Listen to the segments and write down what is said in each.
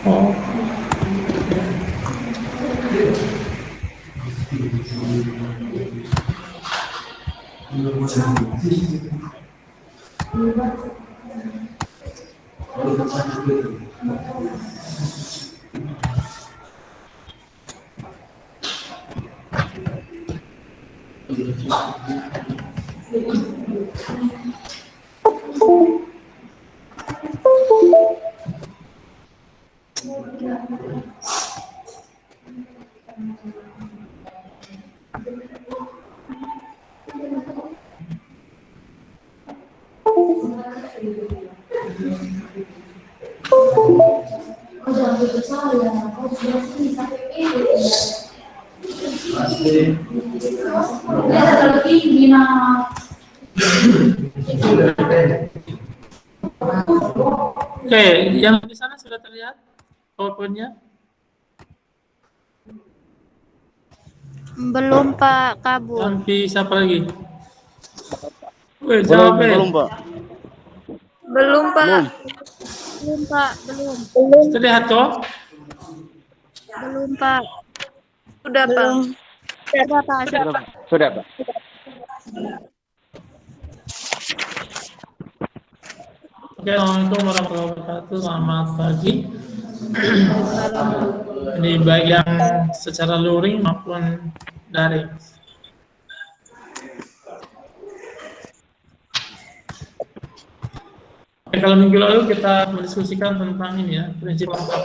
Oh, oke, yang di sana sudah terlihat PowerPoint-nya? Belum Pak Kabul. Nanti siapa lagi? Weh, Belum, jawab belum, Pak. Belum, Pak. Belum. Belum Pak, belum. Terlihat kok? Belum Pak. Sudah, Pak. Sudah Pak, sudah. Sudah, Pak. Oke, Assalamualaikum warahmatullahi wabarakatuh. Selamat pagi. Ini baik yang secara luring maupun daring. Oke, kalau minggu lalu kita mendiskusikan tentang ini ya, prinsip lengkap.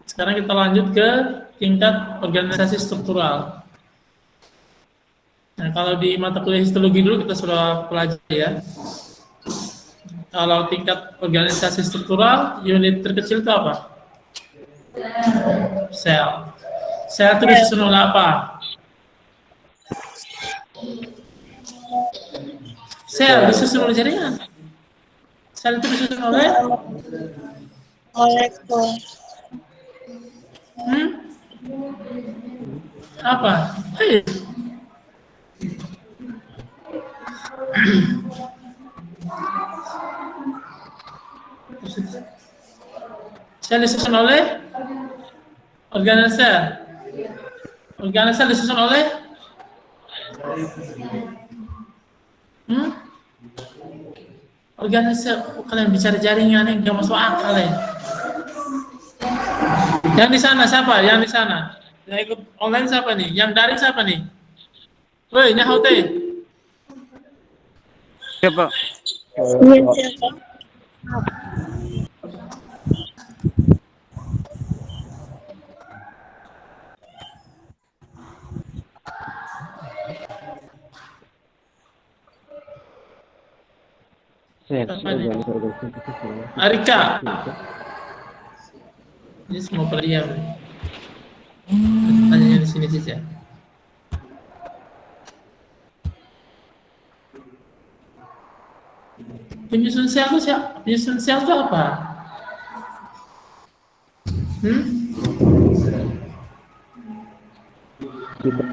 Sekarang kita lanjut ke tingkat organisasi struktural. Nah, kalau di mata kuliah histologi dulu kita sudah pelajari ya. Kalau tingkat organisasi struktural, unit terkecil itu apa? Sel. Sel itu disusun oleh apa? Sel disusun oleh jaringan. Sel itu disusun oleh Molekul. apa? Hey. Sel disusun oleh organel sel. Organel sel disusun oleh organel sel. Kalian bicara jaringan yang nggak masuk akal ya. Yang di sana siapa? Yang di sana? Yang ikut online siapa nih? Yang daring siapa nih? Woi, nyahote. Siapa? Arika. Ini semua pada diam. Tanya di sini saja. Penyusun sel itu siapa? Penyusun sel itu apa?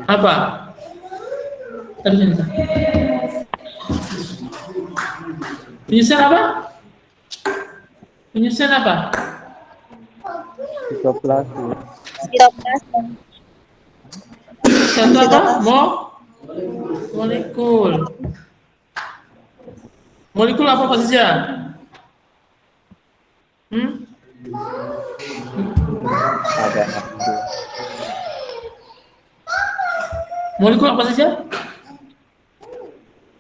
Apa? Terus ini. Penyusun apa? Penyusun apa? Sitoplasma. Sel itu apa? Molekul. Molekul apa saja? Ada. Molekul apa saja?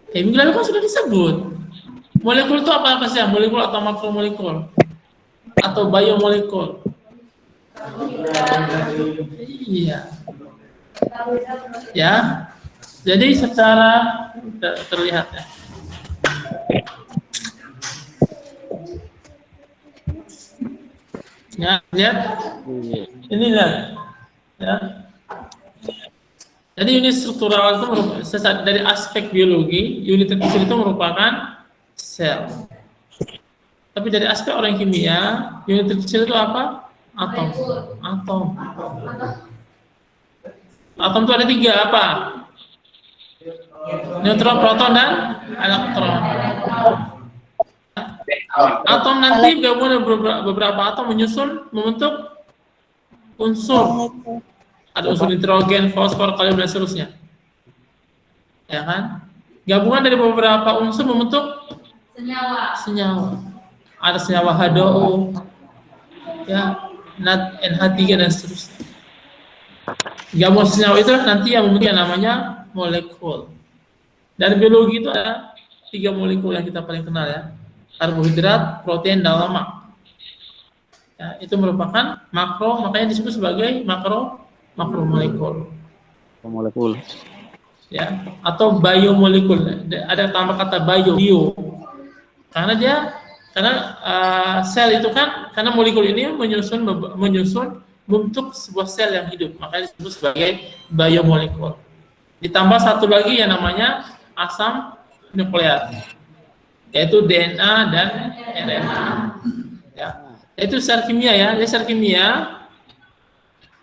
Minggu lalu kan sudah disebut. Molekul itu apa saja? Molekul atau makromolekul? Atau biomolekul? Iya. Ya. Jadi secara terlihat ya. Ya, lihat. Ini lihat. Ya. Jadi unit struktural itu merupakan dari aspek biologi, unit terkecil itu merupakan sel. Tapi dari aspek orang kimia, unit terkecil itu apa? Atom. Atom. Atom itu ada 3 apa? Neutron, proton, dan elektron. Atom nanti gabungan dari beberapa atom menyusun membentuk unsur. Ada unsur nitrogen, fosfor, kalium dan seterusnya. Ya kan? Gabungan dari beberapa unsur membentuk senyawa. Ada senyawa H2O, ya, NAD, NH3 dan seterusnya. Gabungan senyawa itu nanti yang membentuk yang namanya molekul. Dari biologi itu ada 3 molekul yang kita paling kenal ya. Karbohidrat, protein, dan lemak. Ya, itu merupakan makro, makanya disebut sebagai makromolekul. Molekul. Ya, atau biomolekul. Ada tambah kata bio. Karena sel itu kan, karena molekul ini menyusun bentuk sebuah sel yang hidup, makanya disebut sebagai biomolekul. Ditambah satu lagi yang namanya asam nukleat, yaitu DNA dan RNA. Ya, itu sel kimia ya. Jadi sel kimia,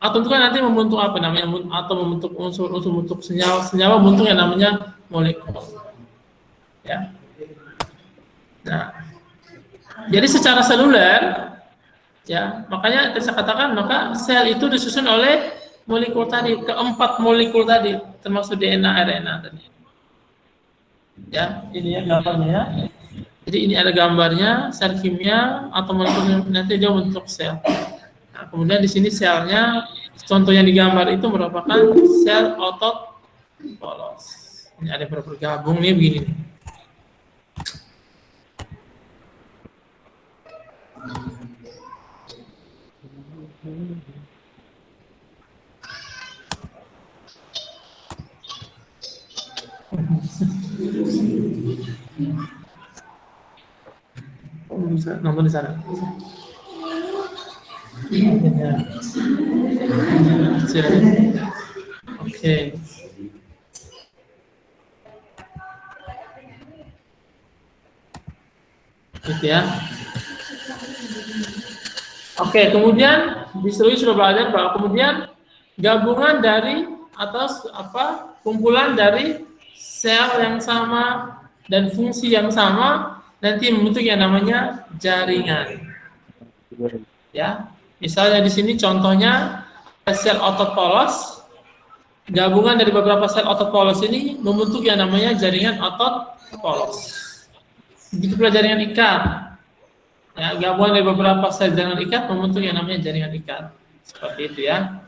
atom itu kan nanti membentuk apa namanya? Atau membentuk unsur membentuk senyawa membentuk yang namanya molekul. Ya. Nah, jadi secara seluler, ya, makanya saya katakan maka sel itu disusun oleh molekul tadi, keempat molekul tadi, termasuk DNA, RNA tadi. Ya, ini ya gambarnya ya. Jadi ini ada gambarnya sel kimia atau molekul nanti dia bentuk sel. Nah, kemudian di sini selnya, contoh yang digambar itu merupakan sel otot polos. Ini ada bergabung nih begini nih. Bisa nonton di sana. Ya. Oke. Gitu ya. Oke, kemudian sudah belajar bahwa kemudian gabungan dari atau kumpulan dari sel yang sama dan fungsi yang sama nanti membentuk yang namanya jaringan. Ya, misalnya di sini contohnya sel otot polos, gabungan dari beberapa sel otot polos ini membentuk yang namanya jaringan otot polos. Begitu pula jaringan ikat. Ya, gabungan dari beberapa sel jaringan ikat membentuk yang namanya jaringan ikat. Seperti itu ya.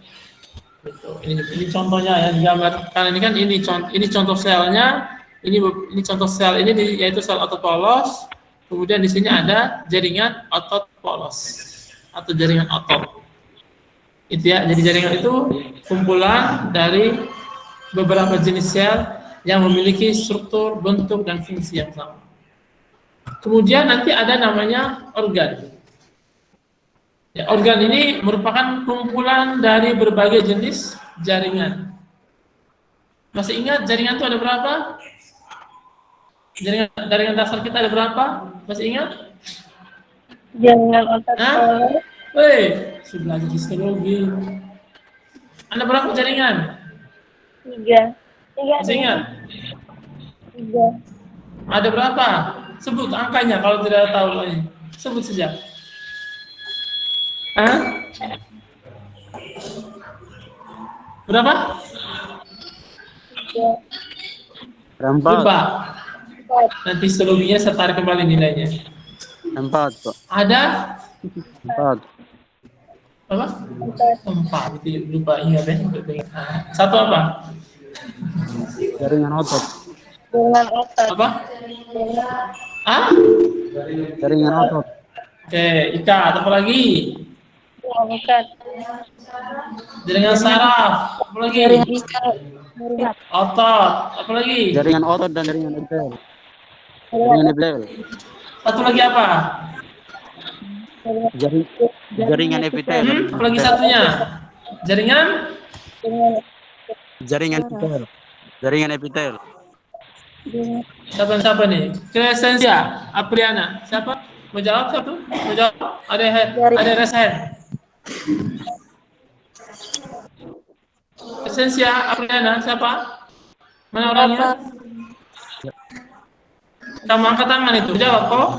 Gitu. Ini contohnya ya digambarkan ini kan ini contoh selnya, ini contoh sel ini yaitu sel otot polos. Kemudian di sini ada jaringan otot polos atau jaringan otot. Itu ya. Jadi jaringan itu kumpulan dari beberapa jenis sel yang memiliki struktur, bentuk dan fungsi yang sama. Kemudian nanti ada namanya organ. Ya, organ ini merupakan kumpulan dari berbagai jenis jaringan. Masih ingat jaringan itu ada berapa? Jaringan dasar kita ada berapa? Masih ingat? Jaringan otot polos. Woi, sudah belajar histologi. Ada berapa jaringan? 3. Masih ingat? 3. Ada berapa? Sebut angkanya kalau tidak tahu lagi. Sebut saja. Hah? Berapa? 4. Lupa. Nanti histologinya saya tarik kembali nilainya. 4, Pak. Ada 4. apa? 4. Itu lupa ingat ya. Satu apa? Jaringan otot. Jaringan otot. Apa? Ah? Jaringan otot. Oke, ikat. Apa lagi? Jaringan ikat. Jaringan saraf. Apa lagi? Jaringan ikat. Otot. Apa lagi? Jaringan otot dan jaringan epitel. Jaringan epitel. Satu lagi apa? Jaringan epitel. Apa lagi satunya? Jaringan? Jaringan epitel. Jaringan epitel. Siapa nih? Crescentia, Apriana. Siapa? Mau jawab satu? Mau jawab? Ada raise hand. Crescentia, Apriana. Siapa? Mana orangnya? Kamu angkat tangan itu. Jawab kok.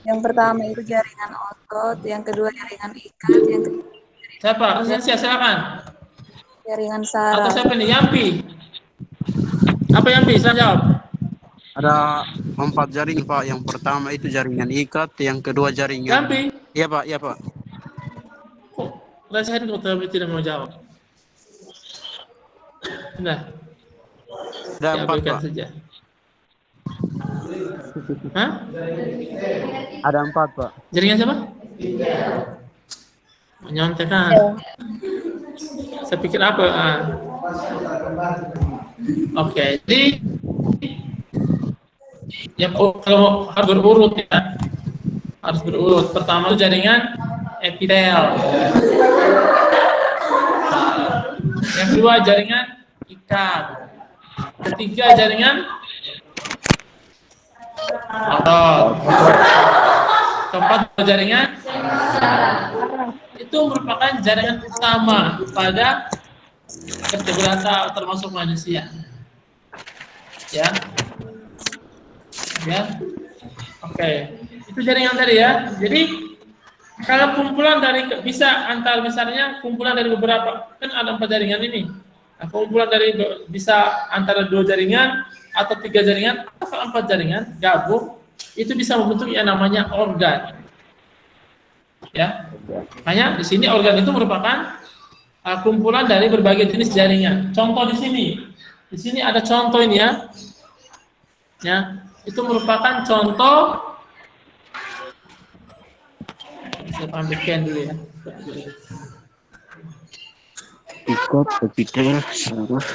Yang pertama itu jaringan otot, yang kedua jaringan ikat, yang ketiga Siapa? Resensia, silakan. jaringan Atau saraf. siapa nih? Yampi. Apa Yampi? Silahkan jawab. Ada 4 jaringan Pak. Yang pertama itu jaringan ikat, yang kedua jaringan. Yampi. Iya Pak, iya Pak. Kok rasain kok tapi tidak mau jawab? Nah, Ada 4 diabaikan Pak. saja. Hah? Ada 4 Pak. Jaringan siapa? Menyontekan. Saya pikir apa? Oke, jadi yang kalau harus berurut ya, harus berurut. Pertama itu jaringan epitel. Yang kedua jaringan ikat. Ketiga jaringan otot. Keempat jaringan itu merupakan jaringan utama pada vertebrata termasuk manusia. Ya. Ya. Oke. Itu jaringan tadi ya. Jadi kalau kumpulan dari bisa antar misalnya kumpulan dari beberapa kan ada 4 jaringan ini. Nah, kumpulan dari bisa antara 2 jaringan atau 3 jaringan atau 4 jaringan gabung itu bisa membentuk yang namanya organ. Ya. Makanya di sini organ itu merupakan kumpulan dari berbagai jenis jaringan. Contoh di sini. Di sini ada contoh ini ya. Ya, itu merupakan contoh. Saya ambilkan dulu ya. Ikat, epitel, saraf.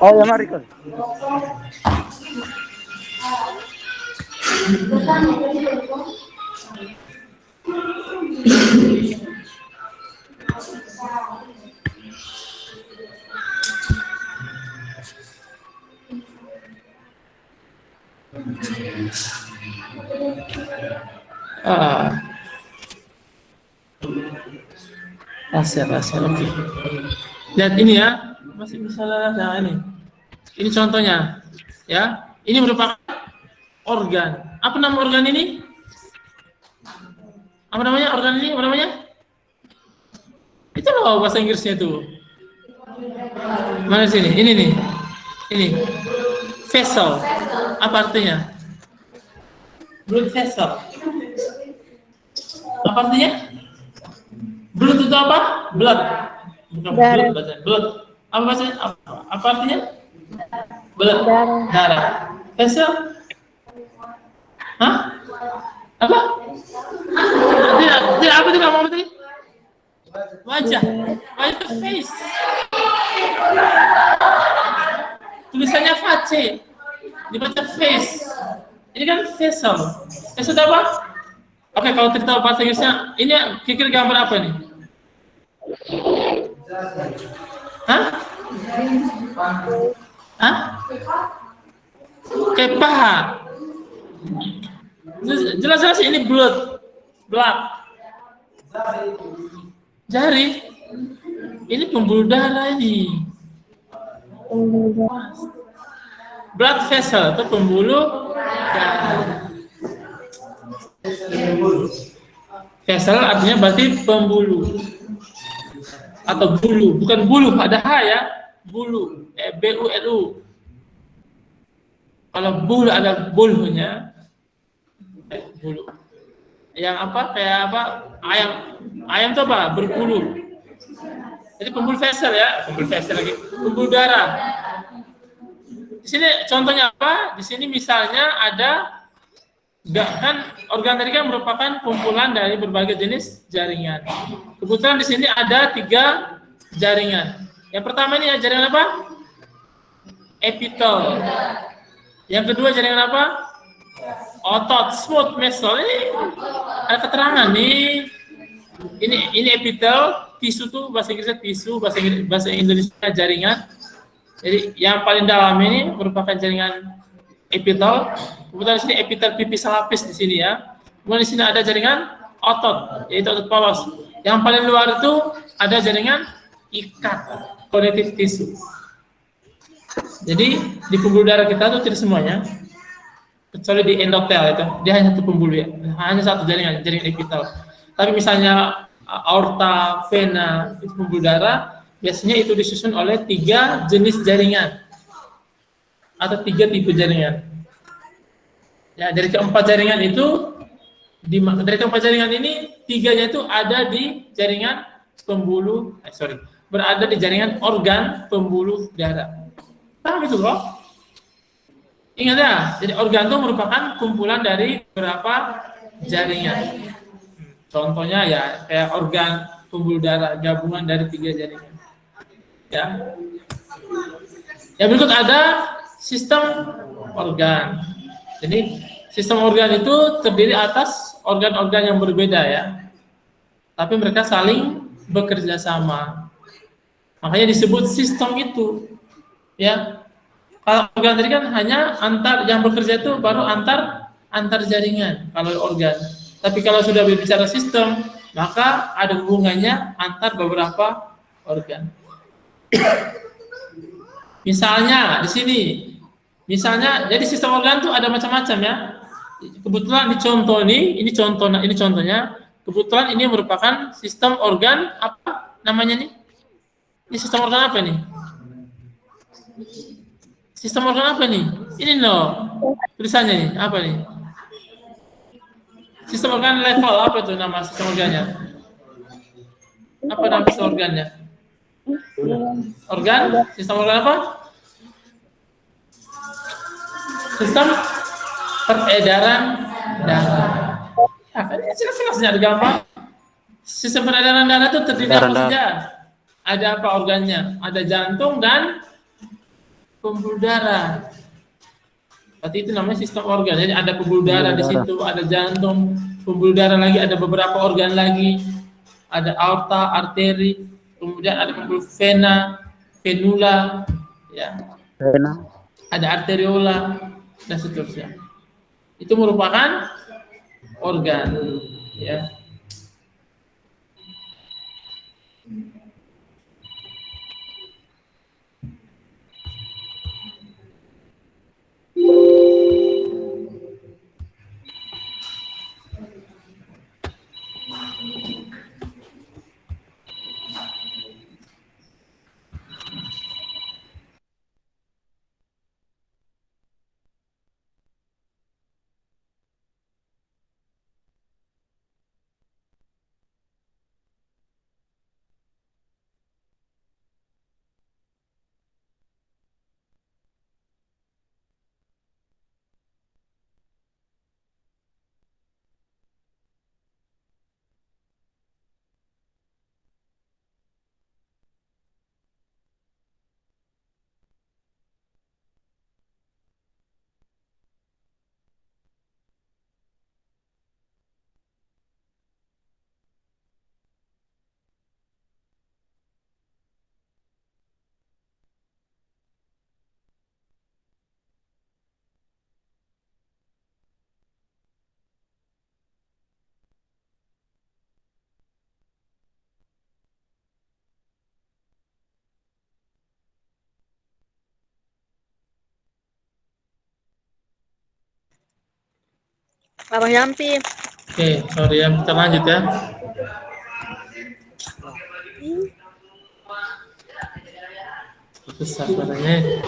Oh ya mari kan. Rahasia, oke. Lihat ini ya, masih bisa nah ini. Ini contohnya, ya. Ini merupakan organ. Apa nama organ ini? Apa namanya organ ini? Apa namanya? Itu loh bahasa Inggrisnya itu. Mana sini? Ini nih. Ini. Vessel. Apa artinya? Blood vessel. Apa artinya? Blood itu apa? Blood. Bukan blood bahasa. Blood. Apa bahasanya? Apa artinya? Blood. Darah. Vessel. Hah? Apa? Tidak apa tidak mau tadi? Wajah. Wajah itu face. Tulisannya face. Dibaca face. Ini kan vessel. Vessel apa? Oke, kalau tidak tahu bahasa Inggrisnya, ini kira-kira gambar apa nih? Hah? Hah? Kayak paha. Jelas-jelas ini blood. Jari. Ini pembuluh darah ini. Blood vessel itu pembuluh darah. Vessel artinya berarti pembuluh atau bulu, bukan bulu, ada H ya, bulu, B-U-L-U. Kalau bulu ada bulunya, bulu. Yang apa? Kayak apa? Ayam itu apa? Berbulu. Jadi pembuluh vessel ya, pembuluh vessel lagi, pembuluh darah. Di sini contohnya apa? Di sini misalnya ada, kan organ tadi kan merupakan kumpulan dari berbagai jenis jaringan. Kebetulan di sini ada 3 jaringan. Yang pertama ini ya jaringan apa? Epitel. Yang kedua jaringan apa? Otot, smooth muscle. Ini ada keterangan nih. Ini epitel, tisu tuh bahasa Inggrisnya tisu, bahasa Indonesia jaringan. Jadi yang paling dalam ini merupakan jaringan epitel. Kemudian di sini epitel pipis lapis di sini ya. Kemudian di sini ada jaringan otot, yaitu otot polos. Yang paling luar itu ada jaringan ikat, connective tissue. Jadi di pembuluh darah kita itu tidak semuanya, kecuali di endotel itu, dia hanya satu pembuluh ya, hanya satu jaringan epitel. Tapi misalnya aorta, vena, itu pembuluh darah, biasanya itu disusun oleh 3 jenis jaringan atau 3 tipe jaringan. Ya, dari keempat jaringan itu, dari keempat jaringan ini 3-nya itu ada di jaringan berada di jaringan organ pembuluh darah. Paham itu, bro? Ingat ya, jadi organ itu merupakan kumpulan dari beberapa jaringan. Contohnya ya kayak organ pembuluh darah, gabungan dari 3 jaringan. Ya. Yang berikut ada sistem organ. Jadi sistem organ itu terdiri atas organ-organ yang berbeda ya. Tapi mereka saling bekerja sama. Makanya disebut sistem itu. Ya. Kalau organ tadi kan hanya yang bekerja itu baru antar jaringan kalau organ. Tapi kalau sudah berbicara sistem, maka ada hubungannya antar beberapa organ. Misalnya di sini, jadi sistem organ itu ada macam-macam ya. Kebetulan di contoh ini contohnya. Kebetulan ini merupakan sistem organ apa namanya nih? Ini sistem organ apa nih? Sistem organ apa nih? Ini loh tulisannya nih, apa nih? Sistem organ level apa itu nama sistem organnya? Apa nama sistem organnya? Sistem organ apa? Sistem peredaran darah. Nah, kan jelas-jelasnya ada gampang. Sistem peredaran darah itu terdiri apa saja? Ada apa organnya? Ada jantung dan pembuluh darah. Berarti itu namanya sistem organ. Jadi ada pembuluh darah di situ, ada jantung, pembuluh darah lagi, ada beberapa organ lagi, ada aorta, arteri, kemudian ada pembuluh vena, venula, ya, ada arteriola dan seterusnya. Itu merupakan organ, ya. Abang Yampi. Oke, sorry ya, kita lanjut ya. Besar suaranya.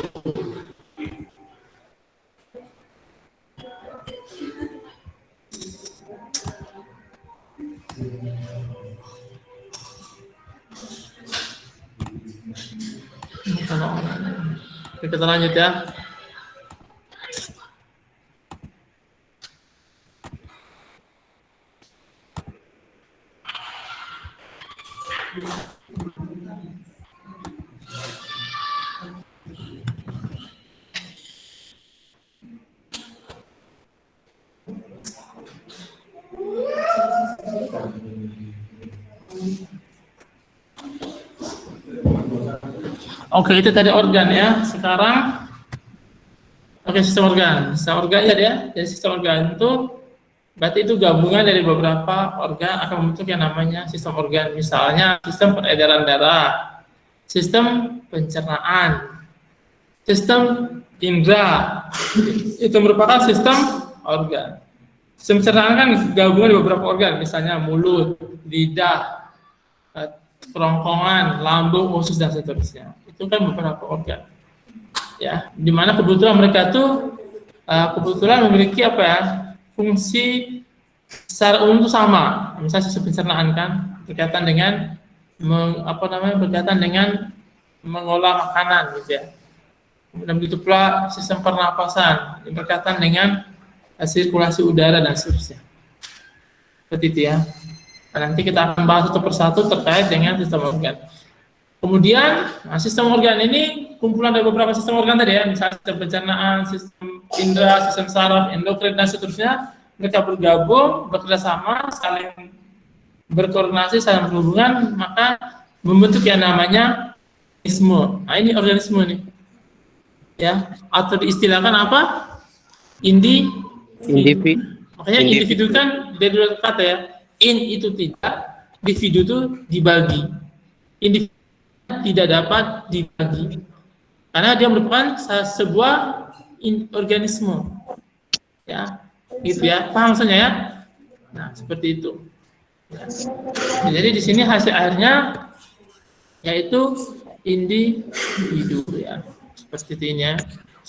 Oke, kita lanjut ya. Oke, itu tadi organ ya. Sekarang Oke, sistem organ. Sistem organ ya. Jadi sistem organ itu berarti itu gabungan dari beberapa organ akan membentuk yang namanya sistem organ. Misalnya sistem peredaran darah, sistem pencernaan, sistem indera. Itu merupakan sistem organ. Sistem pencernaan kan gabungan dari beberapa organ, misalnya mulut, lidah, kerongkongan, lambung, usus dan seterusnya. Itu kan beberapa organ. Ya, di mana kebetulan mereka tuh kebetulan memiliki apa ya? Fungsi secara umum itu sama. Misalnya sistem pencernaan kan berkaitan dengan berkaitan dengan mengolah makanan gitu ya. Dan begitu pula sistem pernapasan berkaitan dengan sirkulasi udara dan seterusnya. Seperti itu ya. Nah, nanti kita akan bahas satu persatu terkait dengan sistem organ. Kemudian, sistem organ ini kumpulan dari beberapa sistem organ tadi ya, misalnya sistem pencernaan, sistem indera, sistem saraf, endokrin dan seterusnya. Mereka bergabung, bekerjasama, saling berkoordinasi, saling berhubungan, maka membentuk yang namanya organisme. Nah, ini organisme nih, ya, atau diistilahkan apa? Individu. Makanya individu kan dari dua kata ya. In itu tidak, individu itu dibagi. Individu tidak dapat dibagi karena dia merupakan sebuah organisme, ya, gitu ya, paham maksudnya ya? Nah, seperti itu. Ya. Jadi di sini hasil akhirnya yaitu individu ya, seperti ini ya.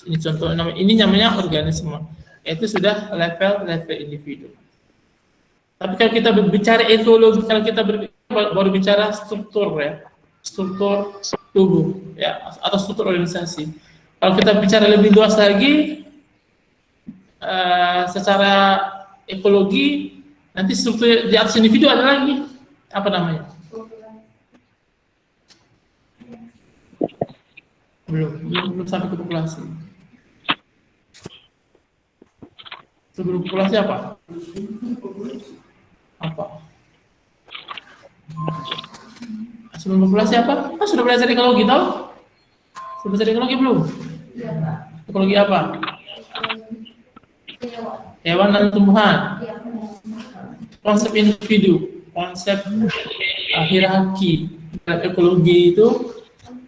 Ini contoh ini namanya organisme. Itu sudah level individu. Tapi kalau kita berbicara ekologi, kalau kita baru bicara struktur ya, struktur tubuh ya, atau struktur organisasi. Kalau kita bicara lebih luas lagi, secara ekologi, nanti struktur di atas individu ada lagi apa namanya? Belum sampai ke populasi. Sebelum populasi apa? Sebelum populasi apa? Sudah belajar ekologi tau? Sudah belajar ekologi belum? Ekologi apa? Hewan dan tumbuhan. Konsep individu, konsep hierarki dalam ekologi itu,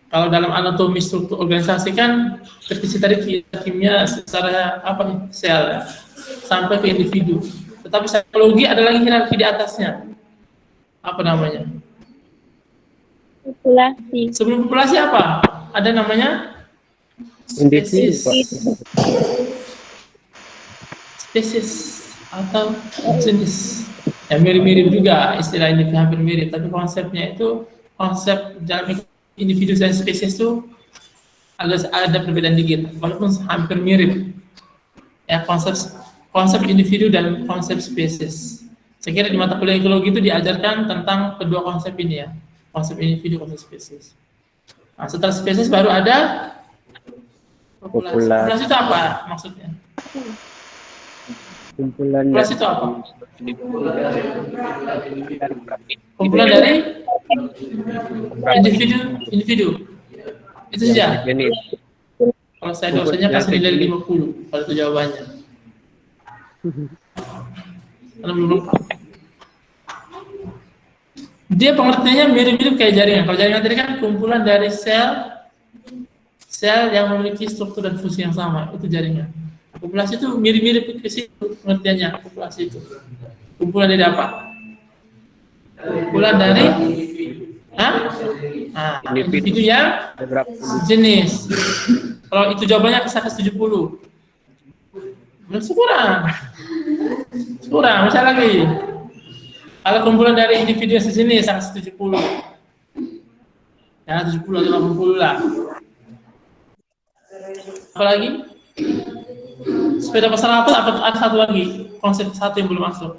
kalau dalam anatomi struktur organisasi kan terkecil tadi kimia secara sel ya, sampai ke individu. Tetapi psikologi ada lagi hierarki di atasnya. Apa namanya? Populasi. Sebelum populasi apa? Ada namanya spesies. Spesies atau jenis. Ya mirip-mirip juga istilah ini, hampir mirip, tapi konsepnya itu konsep dalam individu dan spesies itu ada perbedaan dikit, walaupun hampir mirip. Ya, konsep individu dan konsep spesies. Saya kira di mata kuliah ekologi itu diajarkan tentang kedua konsep ini ya, konsep individu, konsep spesies. Nah, setelah spesies baru ada populasi. Populasi itu apa maksudnya? Populasi itu apa? Kumpulan dari individu. Itu saja. Kalau saya dosanya kasih nilai 50 kalau itu jawabannya. Kalau belum lengkap. Dia pengertiannya mirip-mirip kayak jaringan. Kalau jaringan tadi kan kumpulan dari sel yang memiliki struktur dan fungsi yang sama, itu jaringan. Populasi itu mirip-mirip ke situ pengertiannya. Populasi itu kumpulan dari apa? Kumpulan dari individu yang jenis. Kalau itu jawabannya ke 170. Kurang, misal lagi. Kalau kumpulan dari individu yang sejenis 170. Ya, 70 atau 80 lah. Apalagi? Sepeda pasar apa? Ada satu lagi. Konsep satu yang belum masuk.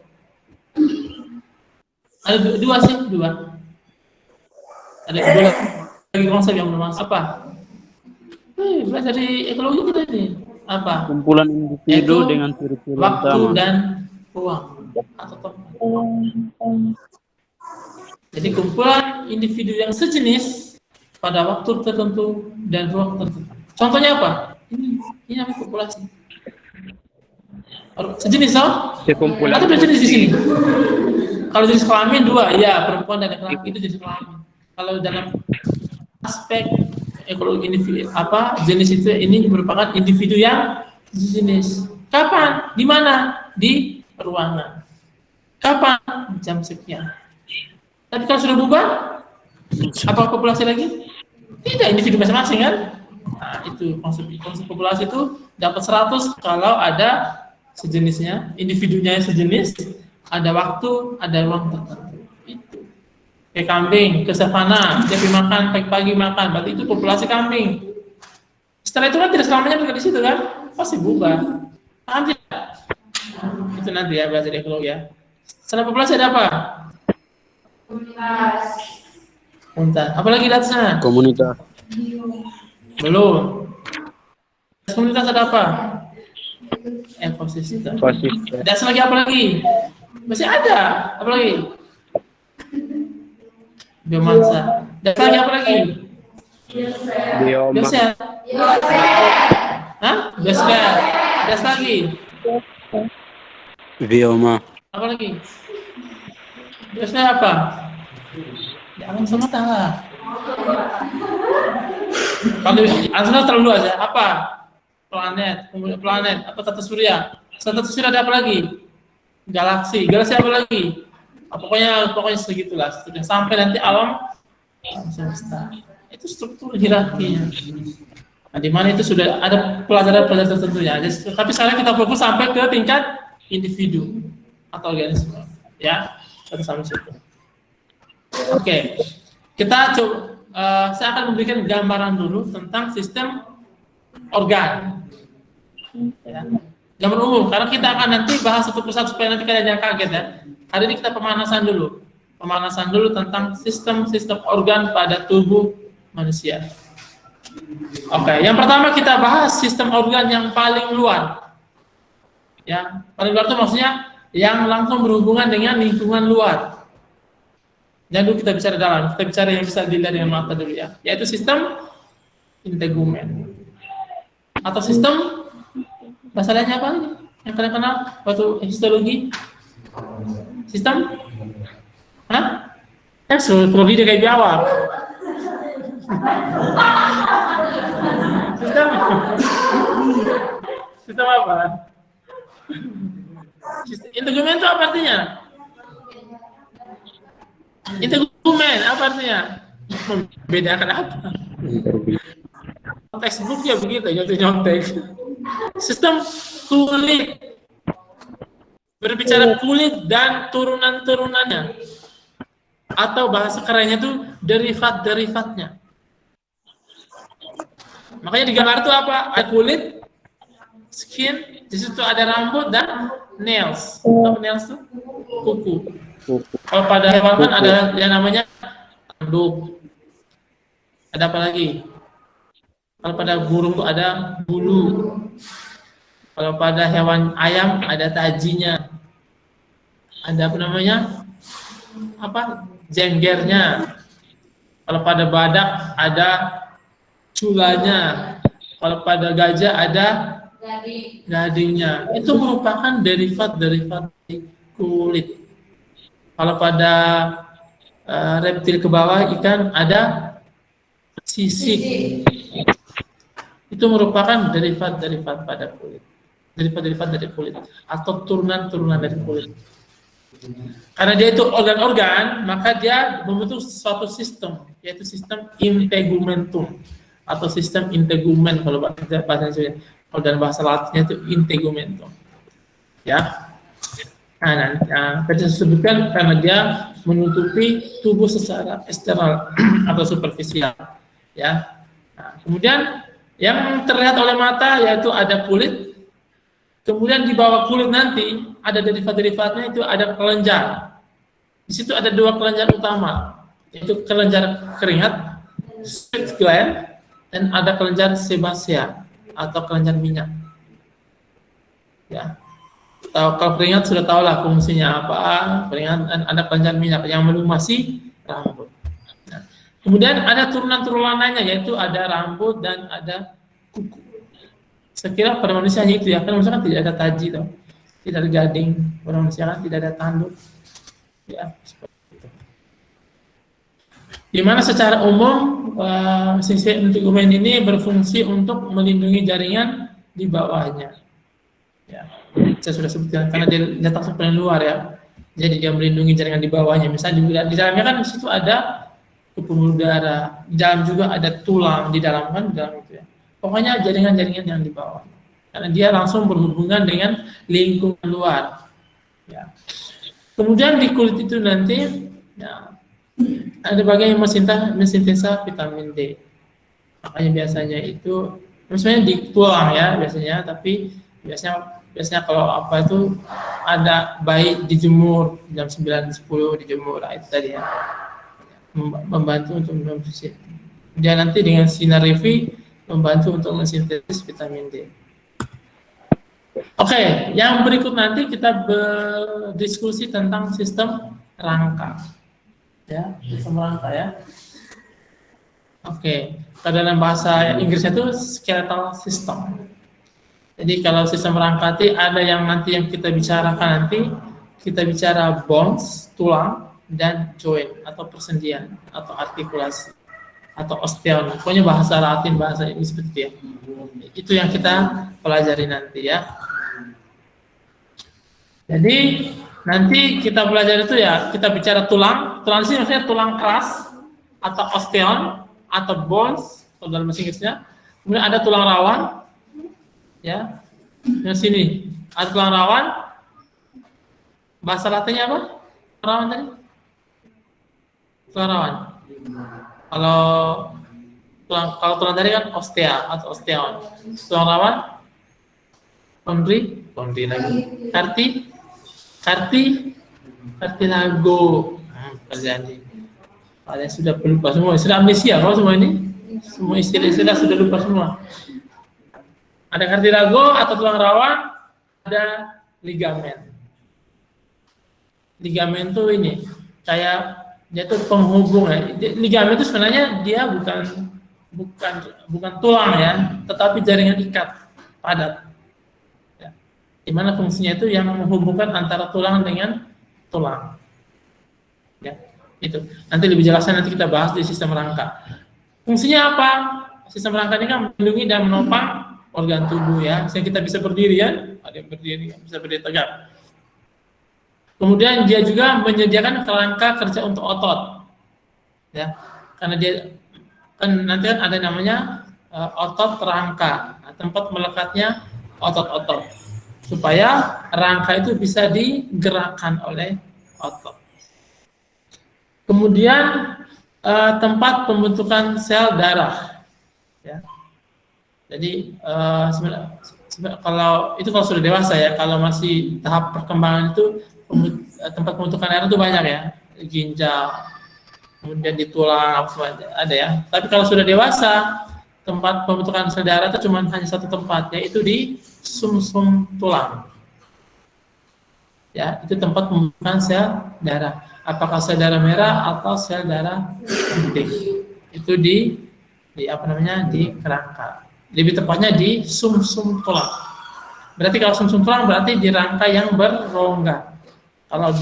Ada dua. Ada dua lagi konsep yang belum masuk. Apa? Belajar di ekologi kita ini. Apa? Kumpulan individu dengan ciri-ciri waktu utama dan ruang atau tempat. Jadi kumpulan individu yang sejenis pada waktu tertentu dan ruang tertentu. Contohnya apa? Ini Ini namanya populasi. Sejenis toh? Sekumpulan Atau berjenis di sini? Kalau jenis kelamin dua, ya perempuan dan laki-laki itu jenis kelamin. Kalau dalam aspek ekologi individu jenis itu ini merupakan individu yang jenis. Kapan? Di mana? Di ruangan. Kapan? Jam sekian. Tapi kalau sudah bubar, apa populasi lagi? Tidak, individu masing-masing kan? Nah, itu konsep populasi itu dapat 100 kalau ada sejenisnya, individunya yang sejenis, ada waktu, ada ruang tertentu. Itu. Kayak kambing ke savana, dia pergi makan, pagi-pagi makan, berarti itu populasi kambing. Setelah itu kan tidak selamanya mereka di situ kan, pasti bubar. Paham tidak? Itu nanti ya belajar ekologi ya. Setelah populasi ada apa? Komunitas. Apalagi di atasnya? Komunitas. Belum. Komunitas ada apa? Ekosistem. Dan lagi apa lagi? Masih ada. Apa lagi? Biomasa. Dan lagi apa lagi? Bioma. Biosfer. Hah? Biosfer. Dan lagi? Bioma. Apa lagi? Biosfer apa? Ya alam semesta lah. Kalau alam semesta terlalu luas ya. Apa? Planet, kemudian planet, apa tata surya. Setelah tata surya ada apa lagi? Galaksi apa lagi? Pokoknya segitulah. Sampai nanti alam semesta. Itu struktur hierarkinya. Nah, di mana itu sudah ada pelajaran-pelajaran tertentunya. Tapi sekarang kita fokus sampai ke tingkat individu atau organisme. Ya, sampai situ. Oke, kita coba. Saya akan memberikan gambaran dulu tentang sistem organ. Ya. Gambaran umum, karena kita akan nanti bahas satu persatu supaya nanti kalian jangan kaget ya. Hari ini kita pemanasan dulu tentang sistem organ pada tubuh manusia. Oke, yang pertama kita bahas sistem organ yang paling luar. Ya, paling luar itu maksudnya yang langsung berhubungan dengan lingkungan luar. Jangan dulu kita bicara dalam, kita bicara yang bisa dilihat dengan mata dulu ya, yaitu sistem integumen. Atau sistem, bahasa lainnya apa ini? Yang kalian kenal waktu histologi? Sistem? Hah? Kalau dia kayak biawak. Sistem apa? Integumen itu apa artinya? Integumen apa artinya? Membedakan apa? Textbooknya begitu, nyontek. Sistem kulit. Berbicara kulit dan turunan-turunannya. Atau bahasa kerennya itu derivat-derivatnya. Makanya di gambar itu apa? Ada kulit, skin, di situ ada rambut dan nails. Apa nails itu? Kuku. Kalau pada hewan kan ada yang namanya tanduk. Ada apa lagi? Kalau pada burung itu ada bulu. Kalau pada hewan ayam ada tajinya. Ada apa namanya? Jenggernya. Kalau pada badak ada culanya. Kalau pada gajah ada gadingnya. Itu merupakan derivat-derivat kulit. Kalau pada reptil ke bawah ikan ada sisik. Itu merupakan derivat-derivat pada kulit. Derivat-derivat dari kulit atau turunan-turunan dari kulit. Karena dia itu organ-organ, maka dia membentuk suatu sistem, yaitu sistem integumentum atau sistem integumen kalau bahasa kalau dalam bahasa Latinnya itu integumentum. Ya. Nah, tadi saya sebutkan karena dia menutupi tubuh secara eksternal atau superficial. Ya. Nah, kemudian yang terlihat oleh mata yaitu ada kulit. Kemudian di bawah kulit nanti ada derivat-derivatnya itu ada kelenjar. Di situ ada dua kelenjar utama, yaitu kelenjar keringat, sweat gland, dan ada kelenjar sebasea atau kelenjar minyak. Ya. Kalau keringat sudah tahu lah fungsinya apa. Keringat dan ada kelenjar minyak yang melumasi rambut. Nah, kemudian ada turunan-turunan lainnya yaitu ada rambut dan ada kuku. Saya kira pada manusia hanya itu ya, kan manusia kan tidak ada taji toh, tidak ada gading, pada manusia kan tidak ada tanduk, ya seperti itu. Di mana secara umum sistem integumen ini berfungsi untuk melindungi jaringan di bawahnya. Ya, saya sudah sebutkan karena dia letak paling luar ya, jadi dia melindungi jaringan di bawahnya. Misalnya di dalamnya kan di situ ada pembuluh darah, di dalam juga ada tulang di dalam kan, di dalam itu ya. Pokoknya jaringan-jaringan yang di bawah, karena dia langsung berhubungan dengan lingkungan luar. Ya. Kemudian di kulit itu nanti ya, ada bagian yang mensintesa vitamin D. Makanya biasanya itu, misalnya di tulang ya biasanya, tapi biasanya kalau apa itu ada baik dijemur jam 9-10 dijemur, nah, itu tadi ya, membantu untuk membersih. Dia nanti dengan sinar UV membantu untuk mensintesis vitamin D. Oke, yang berikut nanti kita berdiskusi tentang sistem rangka. Ya, sistem rangka ya. Oke, kalau dalam bahasa Inggrisnya itu skeletal system. Jadi kalau sistem rangka itu ada yang nanti yang kita bicarakan nanti, kita bicara bones, tulang, dan joint atau persendian atau artikulasi atau osteon. Pokoknya bahasa Latin, bahasa ini seperti itu ya. Itu yang kita pelajari nanti ya. Jadi nanti kita belajar itu ya, kita bicara tulang. Tulang sini maksudnya tulang keras atau osteon atau bones kalau dalam bahasa Inggrisnya. Kemudian ada tulang rawan. Ya. Yang sini ada tulang rawan. Bahasa Latinnya apa? Rawan tadi? Tulang rawan. Kalau tulang tadi kan ostea atau osteon. Tulang rawan? Kondri lagi. Cartilago. Terjadi. Kalian sudah lupa semua. Sudah amnesia kalau semua ini. Semua istilah-istilah sudah lupa semua. Ada cartilago atau tulang rawan, ada ligamen. Ligamen itu ini kayak dia tuh penghubung ya. Ligamen itu sebenarnya dia bukan tulang ya, tetapi jaringan ikat padat. Ya. Di mana fungsinya itu yang menghubungkan antara tulang dengan tulang. Ya, itu. Nanti lebih jelasnya nanti kita bahas di sistem rangka. Fungsinya apa? Sistem rangka ini kan melindungi dan menopang organ tubuh ya. Misalnya kita bisa berdiri ya, ada yang berdiri, bisa berdiri tegak. Kemudian dia juga menyediakan kerangka kerja untuk otot, ya, karena dia kan nanti kan ada namanya otot rangka, nah, tempat melekatnya otot-otot, supaya rangka itu bisa digerakkan oleh otot. Kemudian tempat pembentukan sel darah, ya. Jadi kalau sudah dewasa ya, kalau masih tahap perkembangan itu tempat pembentukan air itu banyak ya, ginjal, kemudian di tulang ada ya. Tapi kalau sudah dewasa, tempat pembentukan sel darah itu cuma hanya satu tempat, yaitu di sumsum tulang. Ya, itu tempat pembentukan sel darah. Apakah sel darah merah atau sel darah putih? Itu di kerangka. Lebih tepatnya di sumsum tulang. Berarti kalau sumsum tulang berarti di rangka yang berrongga. Kalau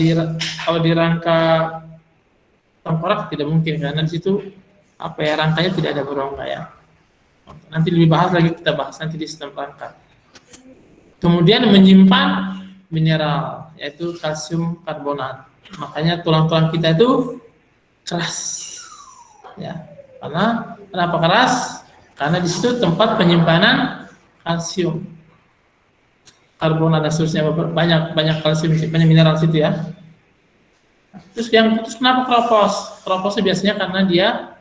di rangka tengkorak tidak mungkin karena di situ rangkanya tidak ada berongga ya. Nanti lebih bahas lagi, kita bahas nanti di sistem rangka. Kemudian menyimpan mineral yaitu kalsium karbonat. Makanya tulang-tulang kita itu keras. Ya. Kenapa keras? Karena di situ tempat penyimpanan kalsium karbonat dan seterusnya, banyak kalsium, banyak mineral situ ya. Terus kenapa keropos? Keroposnya biasanya karena dia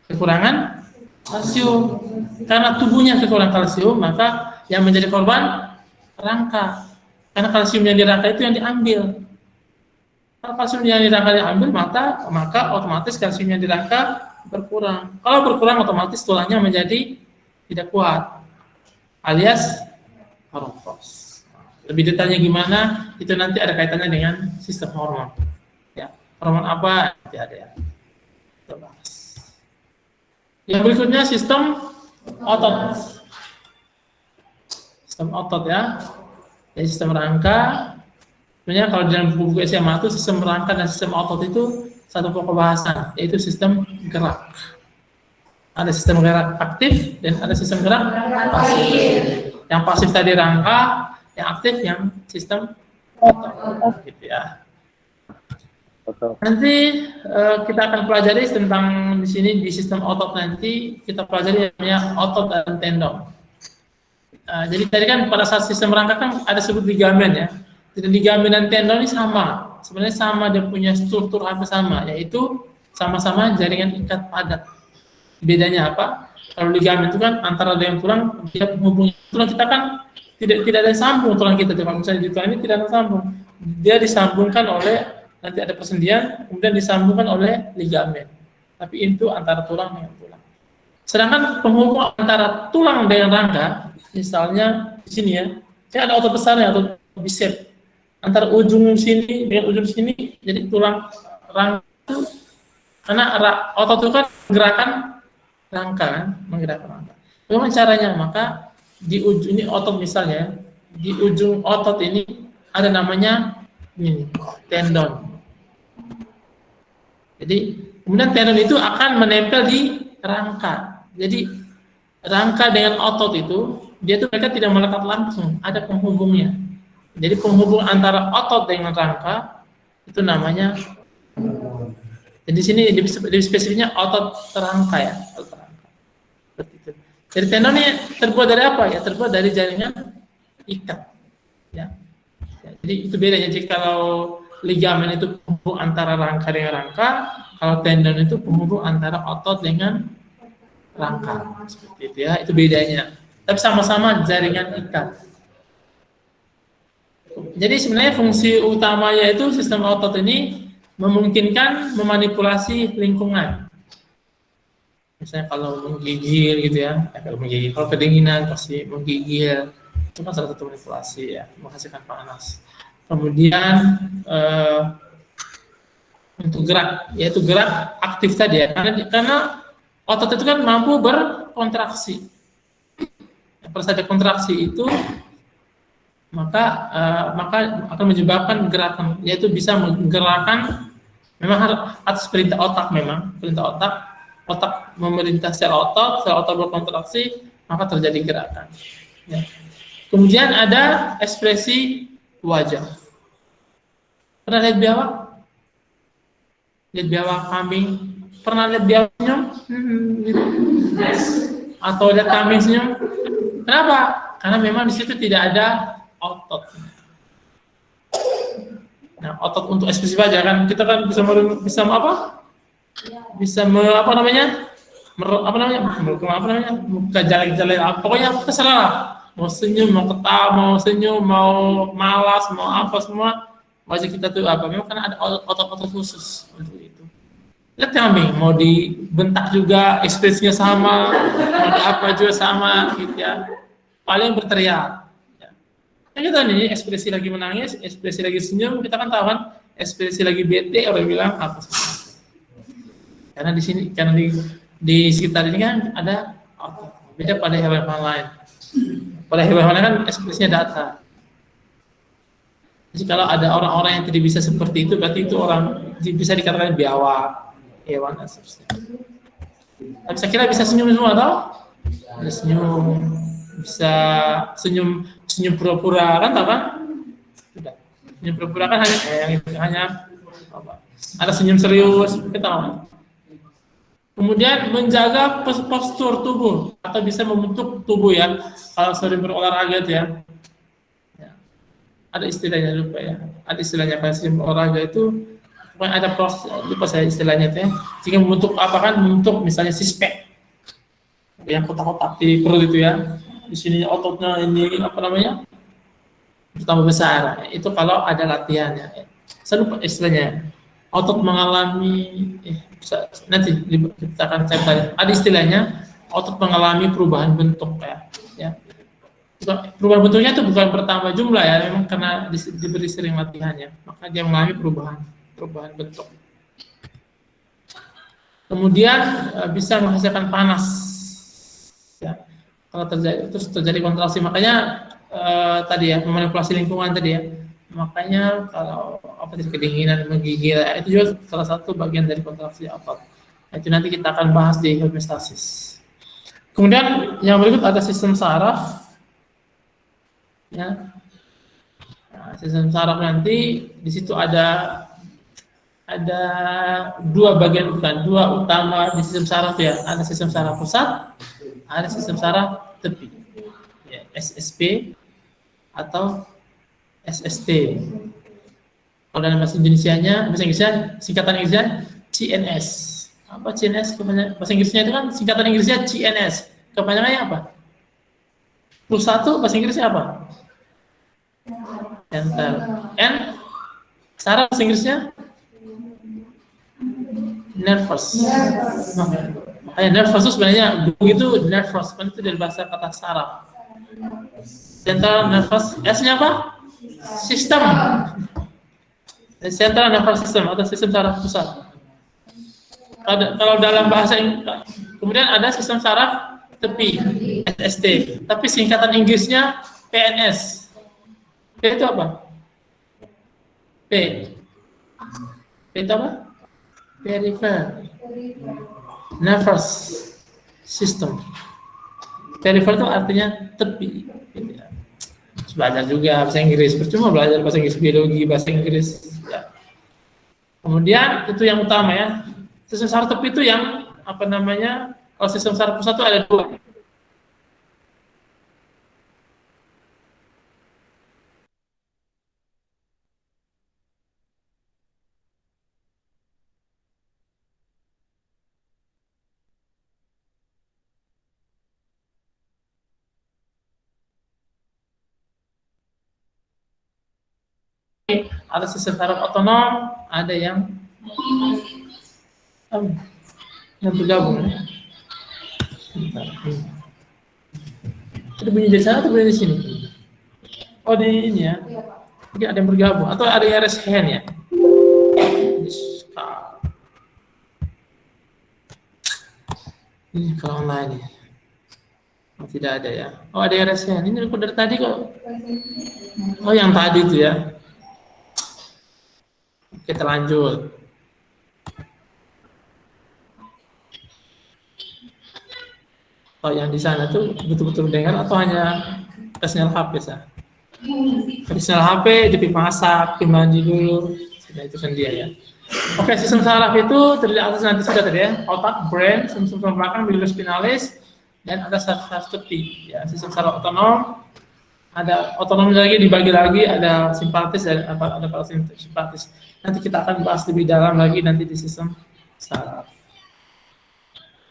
kekurangan kalsium. Karena tubuhnya kekurangan kalsium, maka yang menjadi korban rangka. Karena kalsium yang di rangka itu yang diambil. Kalau kalsium yang di rangka diambil, maka otomatis kalsium yang di rangka berkurang. Kalau berkurang, otomatis tulangnya menjadi tidak kuat, alias keropos. Lebih detailnya gimana? Itu nanti ada kaitannya dengan sistem hormon. Ya, hormon apa? Nanti ada ya. Kita bahas. Yang berikutnya sistem otot. sistem otot ya. Jadi sistem rangka. Sebenarnya kalau dalam buku SMA itu sistem rangka dan sistem otot itu satu pokok bahasan, yaitu sistem gerak. Ada sistem gerak aktif dan ada sistem gerak pasif. Yang pasif tadi rangka, yang aktif yang sistem otot, gitu ya. Nanti kita akan pelajari tentang di sini di sistem otot nanti kita pelajari namanya otot dan tendon. Jadi tadi kan pada saat sistem rangka kan ada sebut ligamen ya. Jadi ligamen dan tendon ini sama, sebenarnya sama, dia punya struktur hampir sama, yaitu sama-sama jaringan ikat padat. Bedanya apa? Kalau ligamen itu kan antara dengan tulang, dia menghubungi tulang kita kan tidak ada sambung tulang kita. Kalau misalnya di tulang ini tidak ada sambung, dia disambungkan oleh nanti ada persendian, kemudian disambungkan oleh ligamen. Tapi itu antara tulang dengan tulang. Sedangkan penghubung antara tulang dengan rangka, misalnya di sini ya, saya ada otot besarnya atau bicep. Antara ujung sini dengan ujung sini, jadi tulang rangka itu, karena otot itu kan menggerakkan rangka kan, menggerakkan rangka. Bagaimana caranya? Maka di ujung ini otot misalnya, di ujung otot ini ada namanya ini tendon. Jadi kemudian tendon itu akan menempel di rangka. Jadi rangka dengan otot itu dia tuh mereka tidak melekat langsung, ada penghubungnya. Jadi penghubung antara otot dengan rangka itu namanya. Jadi di sini di spesifiknya otot rangka ya, otot rangka. Seperti itu. Jadi tendon ini terbuat dari apa ya? Terbuat dari jaringan ikat. Ya. Jadi itu bedanya. Jadi kalau ligamen itu penghubung antara rangka dengan rangka, kalau tendon itu penghubung antara otot dengan rangka. Seperti itu ya, itu bedanya. Tapi sama-sama jaringan ikat. Jadi sebenarnya fungsi utamanya itu sistem otot ini memungkinkan memanipulasi lingkungan. Misalnya kalau menggigil gitu ya, kalau menggigil, kalau kedinginan pasti menggigil, itu kan salah satu manipulasi ya, menghasilkan panas. Kemudian untuk gerak, yaitu gerak aktif tadi ya, karena otot itu kan mampu berkontraksi. Pada saat ada kontraksi itu maka akan menyebabkan gerakan, yaitu bisa menggerakkan, memang atas perintah otak, otak memerintah sel otot berkontraksi, maka terjadi gerakan. Ya. Kemudian ada ekspresi wajah. Pernah lihat biawak? Lihat biawak kambing? Pernah lihat biawak senyum? Gitu. Atau lihat kambing senyum? Kenapa? Karena memang di situ tidak ada otot. Nah, otot untuk ekspresi wajah kan kita kan bisa muka jalek-jalek, pokoknya terserah. Mau senyum, mau ketawa, mau senyum, mau malas, mau apa semua wajah kita tuh apa? Memang kan ada otot-otot khusus untuk itu. Lihat kambing, mau dibentak juga ekspresinya sama, mau di apa juga sama, gitu ya. Paling berteriak. Ya kita nih ekspresi lagi menangis, ekspresi lagi senyum, kita kan tahu kan ekspresi lagi bete orang bilang apa sih? Karena di sini, karena di sekitar ini kan ada otot. Beda pada hewan-hewan lain. Pada hewan-hewan lain kan ekspresinya datar. Jadi kalau ada orang-orang yang tidak bisa seperti itu, berarti itu orang bisa dikatakan biawak, hewan dan seterusnya. Tapi saya kira bisa senyum semua, atau? Ada senyum, bisa senyum pura-pura kan, tahu kan? Sudah. Senyum pura-pura kan hanya apa? Ada senyum serius, kita tahu. Kemudian menjaga postur tubuh atau bisa membentuk tubuh ya. Kalau sering berolahraga ya. Ada istilahnya lupa ya. Ada istilahnya kalau sering berolahraga itu ada lupa saya istilahnya ya. Jika membentuk apa kan? Membentuk misalnya six-pack yang kotak-kotak di perut itu ya. Di sini ototnya ini apa namanya? Bertambah besar. Itu kalau ada latihannya. Saya lupa istilahnya. Otot mengalami nanti kita akan cari. Ada istilahnya otot mengalami perubahan bentuk ya. Perubahan bentuknya itu bukan bertambah jumlah ya, memang karena diberi sering latihannya, maka dia mengalami perubahan bentuk. Kemudian bisa menghasilkan panas. Ya. Kalau terjadi kontraksi, makanya tadi ya, memanipulasi lingkungan tadi ya. Makanya kalau apa tadi kedinginan, menggigil, itu juga salah satu bagian dari kontraksi otot. Itu nanti kita akan bahas di homeostasis. Kemudian yang berikut ada sistem saraf. Ya. Nah, sistem saraf nanti di situ ada dua bagian, bukan dua utama di sistem saraf ya. Ada sistem saraf pusat, ada sistem saraf tepi, ya, SSP atau SST. Kalau dalam bahasa Indonesianya, bahasa Inggrisnya singkatan Inggrisnya CNS. Apa CNS? Bahasa Inggrisnya itu kan singkatan Inggrisnya CNS. Kepanjangannya apa? Plus satu bahasa Inggrisnya apa? Center. N saraf bahasa Inggrisnya nervous. Makanya nervous itu sebenarnya begitu nervous, itu dari bahasa kata saraf. Central nervous, S-nya apa? Sistem. Central nervous system atau sistem saraf pusat. Kalau dalam bahasa kemudian ada sistem saraf tepi, SST. Tapi singkatan Inggrisnya PNS. P itu apa? P. P itu apa? Peripheral nervous system. Peripheral itu artinya tepi. Belajar juga bahasa Inggris, percuma belajar bahasa Inggris biologi, bahasa Inggris. Ya. Kemudian itu yang utama ya. Sistem saraf tepi itu yang apa namanya? Kalau sistem saraf pusat itu ada dua. Ada sistem saraf otonom, ada yang bergabung. Itu bunyi di sana atau bunyi di sini? Oh di ini ya. Mungkin ada yang bergabung atau ada yang raise hand ya. Ini kalau online ya. Oh, tidak ada ya. Oh ada yang raise hand. Ini dari tadi kok. Oh yang tadi itu ya. Kita lanjut. Oh, yang di sana tuh betul-betul dengar atau hanya sinyal HP sah? Sinyal HP, di masak, mandi dulu, nah, itu kan dia ya. Oke, sistem saraf itu terdiri atas nanti sudah tadi ya, otak, brain, sistem saraf belakang, bilus spinalis, dan ada saraf tepi. Ya, sistem saraf otonom, ada otonom lagi dibagi lagi, ada simpatis dan ada parasimpatis. Nanti kita akan bahas lebih dalam lagi nanti di sistem saraf.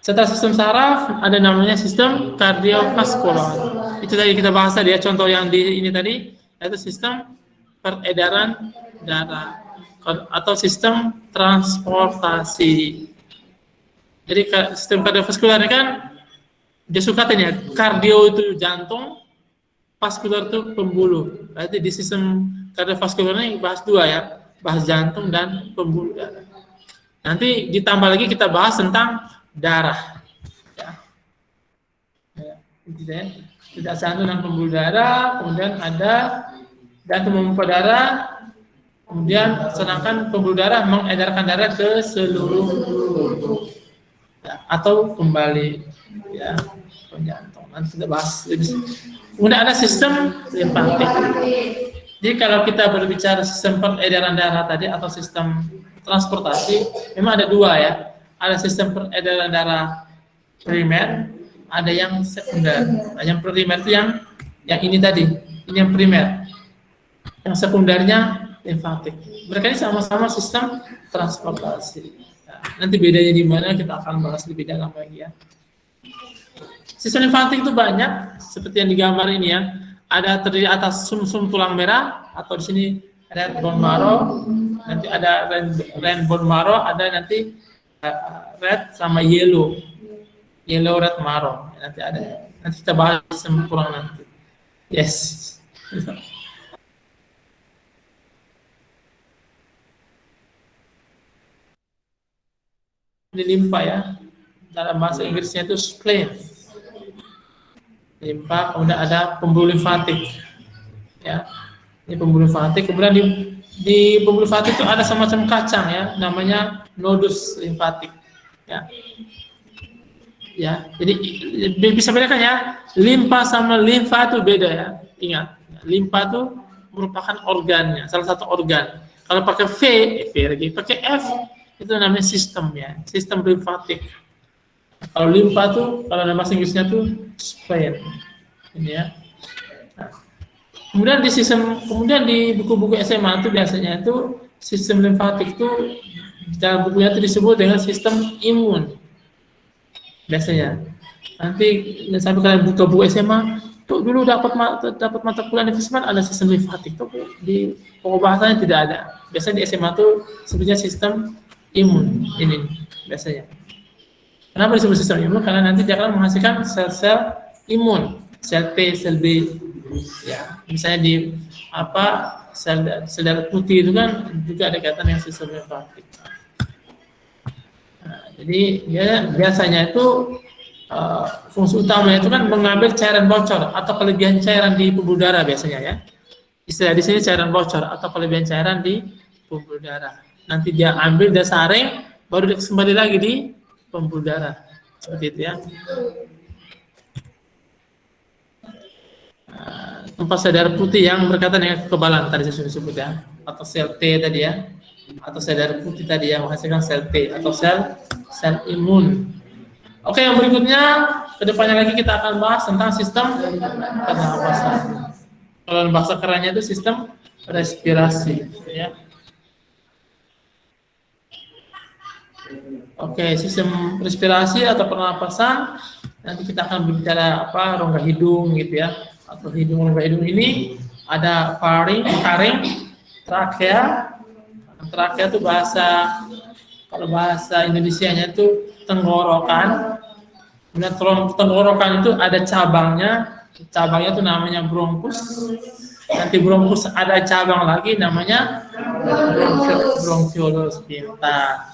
Setelah sistem saraf ada namanya sistem kardiovaskular. Itu tadi kita bahas tadi ya, contoh yang di ini tadi yaitu sistem peredaran darah atau sistem transportasi. Jadi sistem kardiovaskular ini kan dia suka tanya kardio itu jantung, vaskular itu pembuluh. Berarti di sistem kardiovaskular ini bahas dua ya, bahas jantung dan pembuluh darah. Nanti ditambah lagi kita bahas tentang darah. Ya. Tidak jantung dan pembuluh darah, kemudian ada jantung memompa darah, kemudian sedangkan pembuluh darah mengedarkan darah ke seluruh tubuh. Ya, atau kembali ya ke jantung. Nanti kita bahas lebih. Kemudian ada sistem limpatik. Jadi kalau kita berbicara sistem peredaran darah tadi atau sistem transportasi, memang ada dua ya. Ada sistem peredaran darah primer, ada yang sekunder. Nah, yang primer itu yang ini tadi, ini yang primer. Yang sekundernya limfatik. Mereka ini sama-sama sistem transportasi. Nah, nanti bedanya di mana kita akan bahas lebih dalam lagi ya. Sistem limfatik itu banyak, seperti yang digambar ini ya. Ada terdiri atas sum-sum tulang merah atau di sini red bone marrow, nanti ada red bone marrow, ada nanti red sama yellow red marrow. Nanti ada, nanti kita bahas sistem tulang nanti. Yes. Ini limpa ya. Dalam bahasa Inggrisnya itu spleen. Limpa, kemudian ada pembuluh limfatik. ya. Ini pembuluh limfatik. Kemudian di pembuluh limfatik itu ada semacam kacang ya, namanya nodus limfatik. Ya. Ya, jadi bisa bedakan ya, limfa sama limfa itu beda ya. Ingat, limfa itu merupakan organnya, salah satu organ. Kalau pakai V lagi, pakai F itu namanya sistem ya, sistem limfatik. Kalau limfa tuh, kalau nama Inggrisnya tuh spleen, ini ya. Nah, kemudian di buku-buku SMA itu biasanya itu sistem limfatik itu dalam bukunya itu disebut dengan sistem imun. Biasanya nanti sampai kalian buka buku SMA tuh dulu dapat mata kuliah di FISMAN ada sistem limfatik tuh di pokok bahasanya tidak ada. Biasanya di SMA tuh sebutnya sistem imun ini biasanya. Kenapa disebut sistem imun? Karena nanti dia akan menghasilkan sel-sel imun, sel T, sel B. Ya, misalnya di sel darah putih itu kan juga ada kaitan dengan sistem limfatik. Jadi ya, biasanya itu fungsi utamanya itu kan mengambil cairan bocor atau kelebihan cairan di pembuluh darah biasanya ya. Istilah di sini cairan bocor atau kelebihan cairan di pembuluh darah. Nanti dia ambil, dia saring, baru dia kembali lagi di pembuluh darah. Seperti itu ya. Tempat sel darah putih yang berkaitan dengan kekebalan tadi saya sudah sebut ya, atau sel T tadi ya, atau sel darah putih tadi yang menghasilkan sel T atau sel imun. Oke, yang berikutnya kedepannya lagi kita akan bahas tentang sistem pernapasan. Kalau bahasa kerennya itu sistem respirasi, ya. Oke, sistem respirasi atau pernapasan nanti kita akan berbicara rongga hidung gitu ya, atau rongga hidung ini ada faring, trakea. Trakea itu kalau bahasa Indonesianya itu tenggorokan. Kemudian tenggorokan itu ada cabangnya itu namanya bronkus. Nanti bronkus ada cabang lagi namanya bronchiolus, pintar.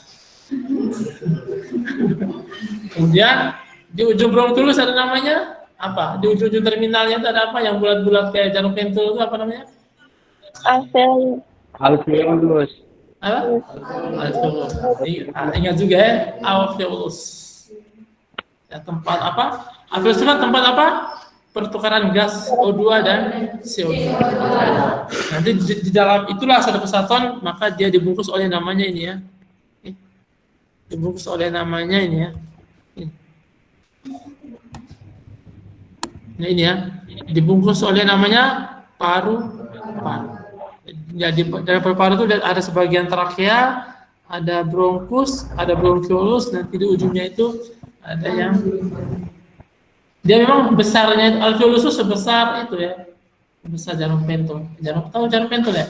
Kemudian di ujung bronchiolus ada namanya apa? Di ujung terminalnya itu ada apa yang bulat-bulat kayak jarum pentul itu apa namanya? Alveolus. Apa? Alveolus. Ingat juga ya, alveolus. Ya, tempat apa? Alveolus itu kan tempat apa? Pertukaran gas O2 dan CO2. Nanti di dalam itulah satu kesatuan, maka dia dibungkus oleh namanya ini ya. Dibungkus oleh namanya ini ya. Nah, ini ya. Dibungkus oleh namanya paru-paru. Jadi dari paru-paru itu ada sebagian trakea, ada bronkus, ada bronchiolus, nanti di ujungnya itu ada yang dia memang besarnya alveolus itu sebesar itu ya, besar jarum pentul. Tahu jarum pentul ya?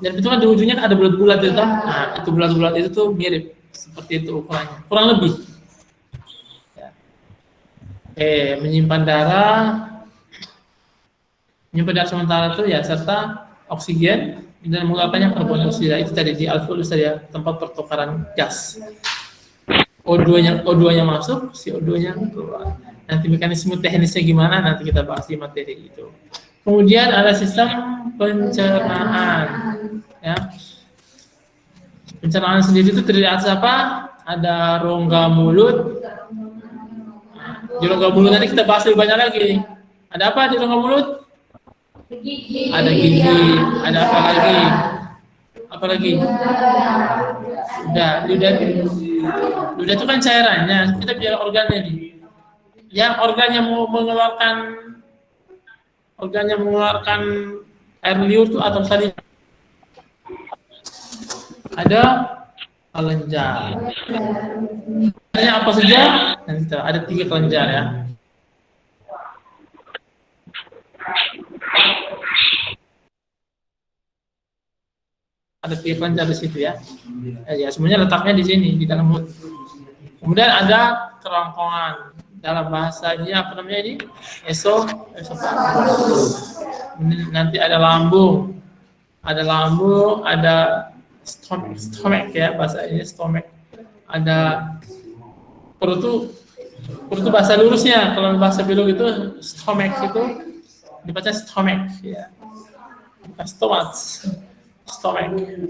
Jarum pentul kan di ujungnya ada bulat-bulat itu, nah itu bulat-bulat itu tuh mirip seperti itu ukurannya, kurang lebih. Ya. Menyimpan darah sementara itu ya, serta oksigen dan mengeluarkannya karbon dioksida. Itu tadi di alveolus tadi ya, tempat pertukaran gas. O2-nya masuk, CO2-nya keluar. Nanti mekanisme teknisnya gimana nanti kita bahas di materi itu. Kemudian ada sistem pencernaan. Ya. Pencernaan sendiri itu terdiri atas apa? Ada rongga mulut. Di rongga mulut nanti kita bahas lebih banyak lagi. Ada apa di rongga mulut? Ada gigi, ada apa lagi? Apa lagi? Ludah itu kan cairannya. Kita bicara organnya nih. Yang organnya mengeluarkan air liur itu atau tadi ada kelenjar. Kelenjarnya apa saja? Nanti ada 3 kelenjar ya. Ada 3 kelenjar di situ ya. Ya semuanya letaknya di sini di dalam mulut. Kemudian ada kerongkongan. Dalam bahasanya apa namanya ini? Esofagus. Nanti ada lambung. Ada stomach ya, bahasa ini stomach. Ada perut itu bahasa lurusnya, kalau bahasa biolog itu stomach itu dibaca stomach, ya. Bukan stomach,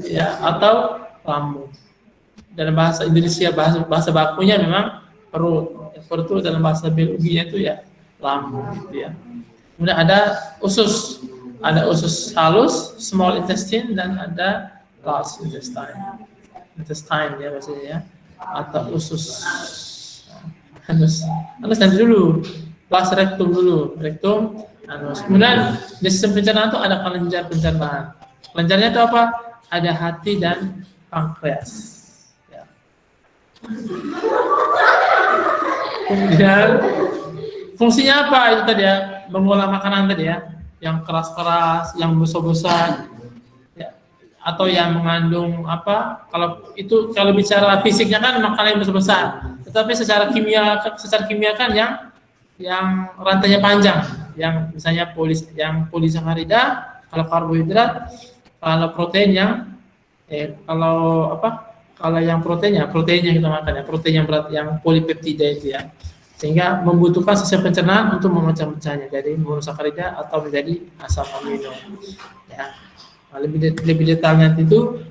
ya, atau lambung. Dalam bahasa Indonesia, bahasa bakunya memang perut. Perut itu dalam bahasa biologinya itu ya lambung, gitu ya. Kemudian ada usus halus, small intestine, dan ada large intestine ya maksudnya ya, atau usus. Anus nanti dulu, pas rektum dulu, anus. Kemudian di sistem pencernaan itu ada kelenjar pencernaan. Kelenjarnya itu apa? Ada hati dan pankreas. Ya. Kemudian fungsinya apa itu tadi ya? Mengolah makanan tadi ya, yang keras-keras, yang besar-besar, ya. Atau yang mengandung apa? Kalau bicara fisiknya kan makanan yang besar-besar. Tetapi secara kimia kan yang rantainya panjang, yang misalnya polisakarida, kalau karbohidrat, kalau protein kalau yang proteinnya kita makan ya, protein yang berat, yang polipeptida itu ya, sehingga membutuhkan sistem pencernaan untuk memecah-mecahnya jadi monosakarida atau menjadi asam amino. Ya, lebih detailnya itu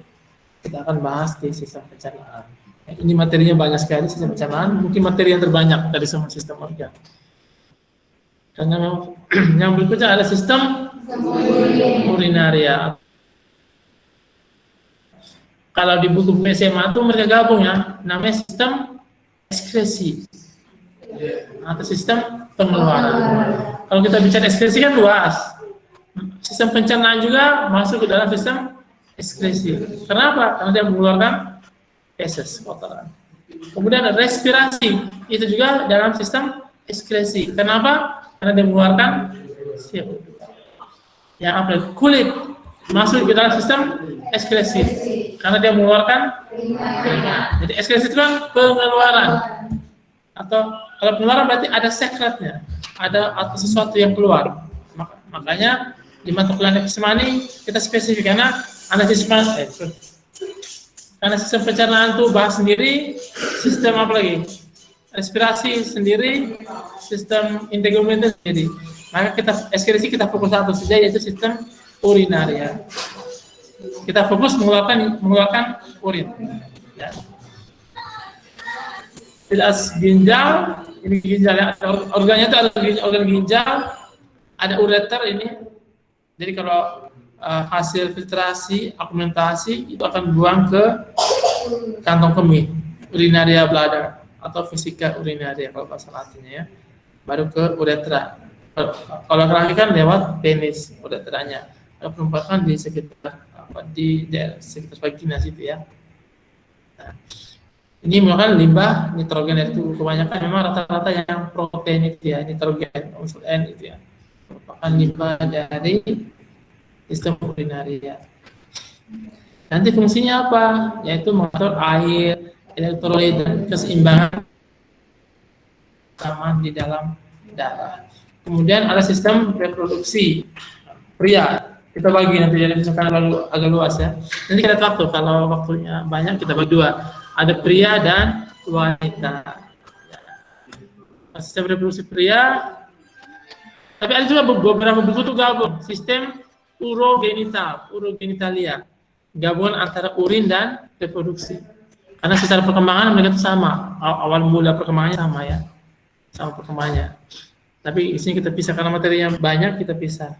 kita akan bahas di sistem pencernaan. Ini materinya banyak sekali sistem pencernaan, mungkin materi yang terbanyak dari semua sistem organ. Karena yang berikutnya ada sistem urinaria. Kalau di buku SMA itu mereka gabung ya, namanya sistem ekskresi atau sistem pengeluaran. Kalau kita bicara ekskresi kan luas. Sistem pencernaan juga masuk ke dalam sistem ekskresi. Kenapa? Karena dia mengeluarkan feses, kotoran. Kemudian respirasi itu juga dalam sistem ekskresi. Kenapa? Karena dia mengeluarkan CO2. Yang apa? Kulit masuk ke dalam sistem ekskresi karena dia mengeluarkan keringat. Jadi ekskresi itu kan pengeluaran. Atau kalau pengeluaran berarti ada sekretnya, atau sesuatu yang keluar. Makanya di mata kuliah Fismani kita spesifik karena karena sistem pencernaan itu bahas sendiri, sistem apa lagi? Respirasi sendiri, sistem integumen sendiri. Maka ekskresi kita fokus satu saja, yaitu sistem urinaria. Kita fokus mengeluarkan urin. Ya. Jelas ginjal, ini ginjal ya, organnya itu ada organ ginjal, ada ureter ini. Jadi kalau hasil filtrasi, akumulasi itu akan buang ke kantong kemih, urinaria bladder atau vesika urinaria kalau bahasa Latinnya ya. Baru ke uretra. Kalau laki kan lewat penis uretranya. Kalau perempuan kan di sekitar sekitar vagina situ ya. Nah, ini merupakan limbah nitrogen itu kebanyakan memang rata-rata yang protein itu ya, nitrogen unsur N itu ya. Merupakan limbah dari sistem urinaria. Nanti fungsinya apa? Yaitu mengatur air, elektrolit dan keseimbangan di dalam darah. Kemudian ada sistem reproduksi pria. Kita bagi nanti jadi misalkan agak luas ya. Nanti kita waktu kalau waktunya banyak kita bagi dua. Ada pria dan wanita. Sistem reproduksi pria. Tapi ada juga beberapa buku itu gabung sistem urogenitalia. Gabungan antara urin dan reproduksi. Karena secara perkembangan mereka itu sama. Awal mula perkembangannya sama ya. Sama perkembangannya. Tapi di sini kita pisah karena materi yang banyak kita pisah.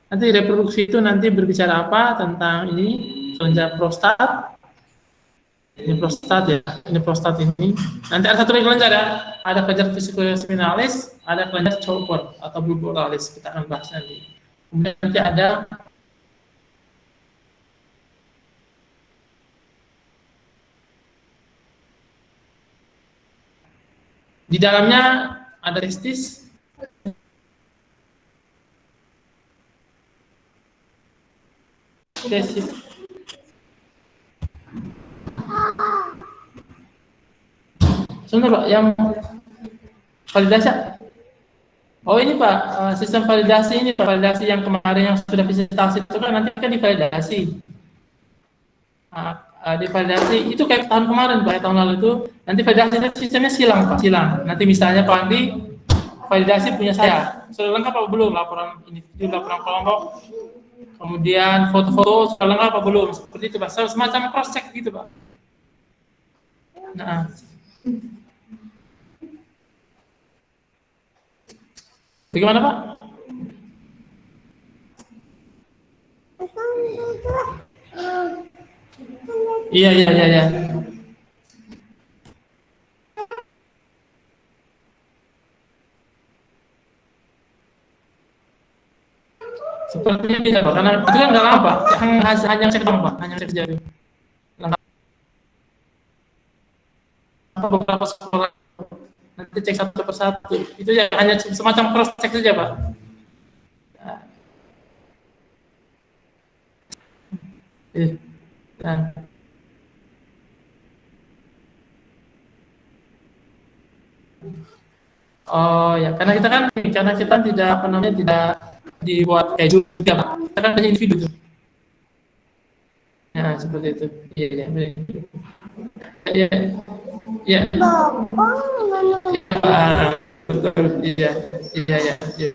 Nanti reproduksi itu nanti berbicara apa tentang ini kelenjar prostat. Ini prostat ya, ini prostat ini. Nanti ada satu lagi kelenjar ya, ada kelenjar vesicularis, ada kelenjar Chopper atau bulboralis. Kita akan bahas nanti. Kemudian nanti ada di dalamnya ada testis. Testis. Sebentar Pak, yang validasi. Oh ini Pak, sistem validasi ini Pak, validasi yang kemarin yang sudah presentasi itu kan nanti kan divalidasi. Divalidasi itu kayak tahun kemarin Pak, tahun lalu itu nanti validasi sistemnya silang Pak, silang. Nanti misalnya Pak Andi validasi punya saya. Sudah lengkap apa belum laporan individu, laporan kelompok? Kemudian foto-foto sudah lengkap apa belum? Seperti itu, Pak. Semacam cross check gitu, Pak. Nah, bagaimana, Pak? Iya, iya, iya, iya. Sepertinya tidak, Pak. Karena itu kan nggak lama, Pak. Hanya cek doang, Pak. Hanya cek jari. Lengkap beberapa sekolah. Nanti cek satu persatu. Itu ya hanya semacam cross check saja, Pak. Nah. Oh ya, karena kita tidak apa namanya tidak dibuat kayak juga, Pak. Kita kan hanya individu. Ya, seperti itu. Iya, iya, iya. Iya. Betul. Iya, iya, iya, iya.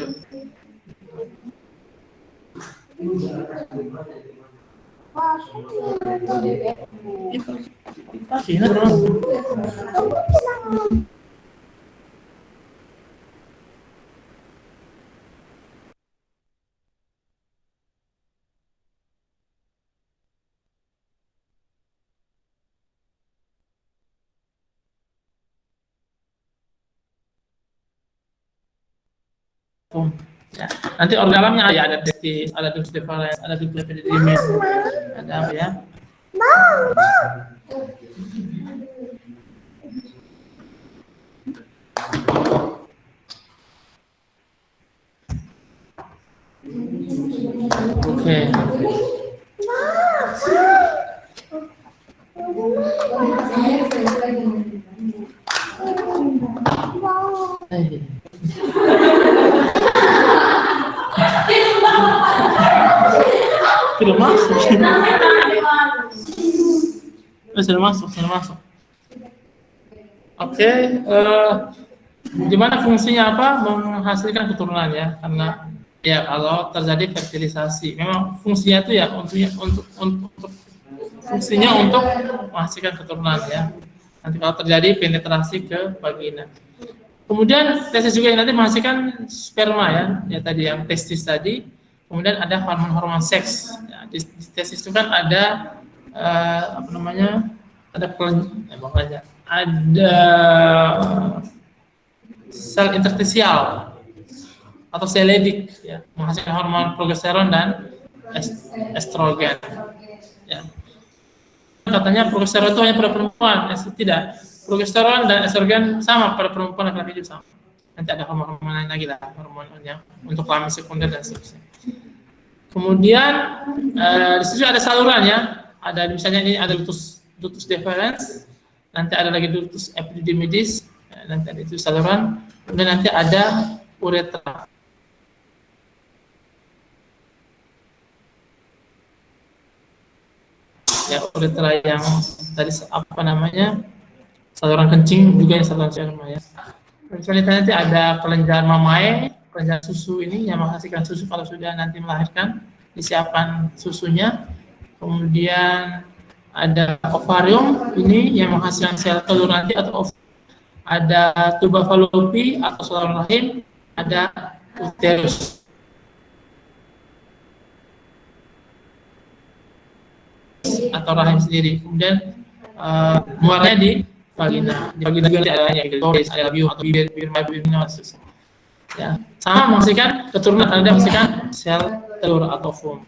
Ya. Nanti organnya ya ada testi, ada dose difference, ada diplepididimin, ada apa ya? Oke. Tidak masuk. Sudah masuk. Oke, gimana fungsinya apa? Menghasilkan keturunan ya, karena ya kalau terjadi fertilisasi, memang fungsinya itu ya untuk fungsinya untuk menghasilkan keturunan ya. Nanti kalau terjadi penetrasi ke vagina. Kemudian testis juga yang nanti menghasilkan sperma ya tadi yang testis tadi. Kemudian ada hormon-hormon seks. Ya, di testis itu kan ada apa namanya? Ada sel interstisial atau seledik ya, menghasilkan hormon progesteron dan estrogen. Ya. Katanya progesteron itu hanya pada perempuan, tidak. Progesteron dan estrogen sama pada perempuan dan laki-laki juga sama. Nanti ada hormon-hormon lain lagi lah, hormonnya untuk kelamin sekunder dan seterusnya. Kemudian di situ ada saluran ya, ada misalnya ini ada ductus deferens, nanti ada lagi ductus epididymidis, nanti ada itu saluran, kemudian nanti ada uretra. Ya, uretra yang tadi apa namanya saluran kencing juga yang saluran sperma ya. Selanjutnya nanti ada kelenjar mamae, kelenjar susu ini yang menghasilkan susu kalau sudah nanti melahirkan, disiapkan susunya. Kemudian ada ovarium ini yang menghasilkan sel telur nanti atau ada tuba fallopi atau saluran rahim, ada uterus. Atau rahim sendiri. Kemudian muaranya di vagina. Di vagina juga ada yang klitoris, ada labium atau bibir minus. Ya, sama menghasilkan keturunan karena dia menghasilkan sel telur atau ovum.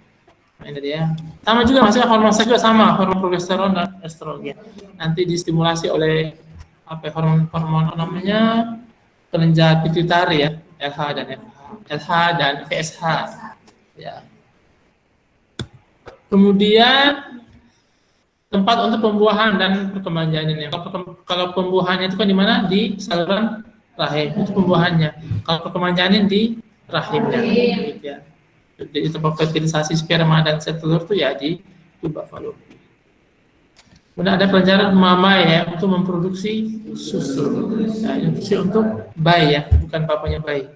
Nah, ini dia. Sama juga menghasilkan hormon seks juga sama, hormon progesteron dan estrogen. Nanti distimulasi oleh apa hormon namanya kelenjar pituitari ya, LH dan FSH. Ya. Kemudian tempat untuk pembuahan dan perkembangan janin. Kalau pembuahannya itu kan di mana? Di saluran rahim. Itu pembuahannya. Kalau perkembangan janin di rahimnya. Gitu ya. Jadi tempat fertilisasi sperma dan sel telur itu ya di tuba fallopi. Kemudian ada pelajaran mamai ya, untuk memproduksi susu. Nah, instruksi untuk bayi ya, bukan bapaknya bayi.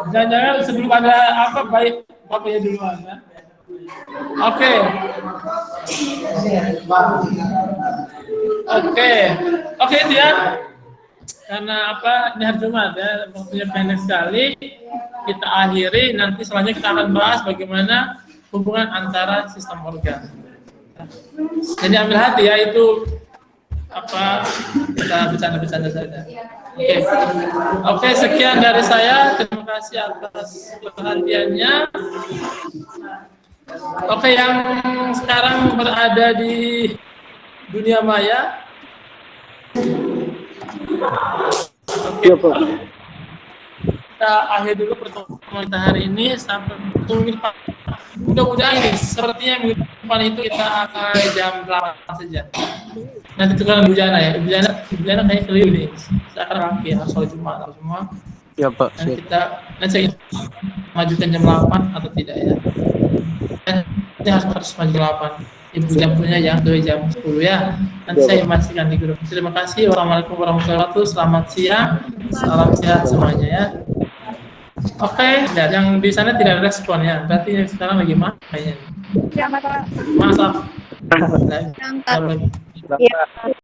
Jangan-jangan sebelum ada apa baik bapaknya duluan ya. Oke. Oke itu ya. Karena apa? Ini hari Jumat ya, waktunya pendek sekali. Kita akhiri, nanti selanjutnya kita akan bahas bagaimana hubungan antara sistem organ. Jadi ambil hati ya, itu apa, kita bercanda-bercanda saja. Oke, sekian dari saya. Terima kasih atas perhatiannya. Oke, yang sekarang berada di dunia maya. Oke, kita akhir dulu pertemuan kita hari ini sampai minggu depan. Mudah-mudahan ini sepertinya minggu depan itu kita akan jam 8 saja. Nanti itu kan Bujana ya, Bujana kayak keliru nih. Saya akan rapi ya, soal Jumat atau semua. Ya Pak. Dan kita nanti saya majukan jam 8 atau tidak ya. Ini harus maju 8. Ibu jam punya yang 2 jam 10 ya. Nanti saya pastikan di grup. Terima kasih. Wassalamualaikum warahmatullahi wabarakatuh. Selamat siang. Salam sehat semuanya ya. Oke, dan yang di sana tidak ada respon ya. Berarti yang sekarang lagi main. Siapa, Pak? Maaf. Berangkat. Iya.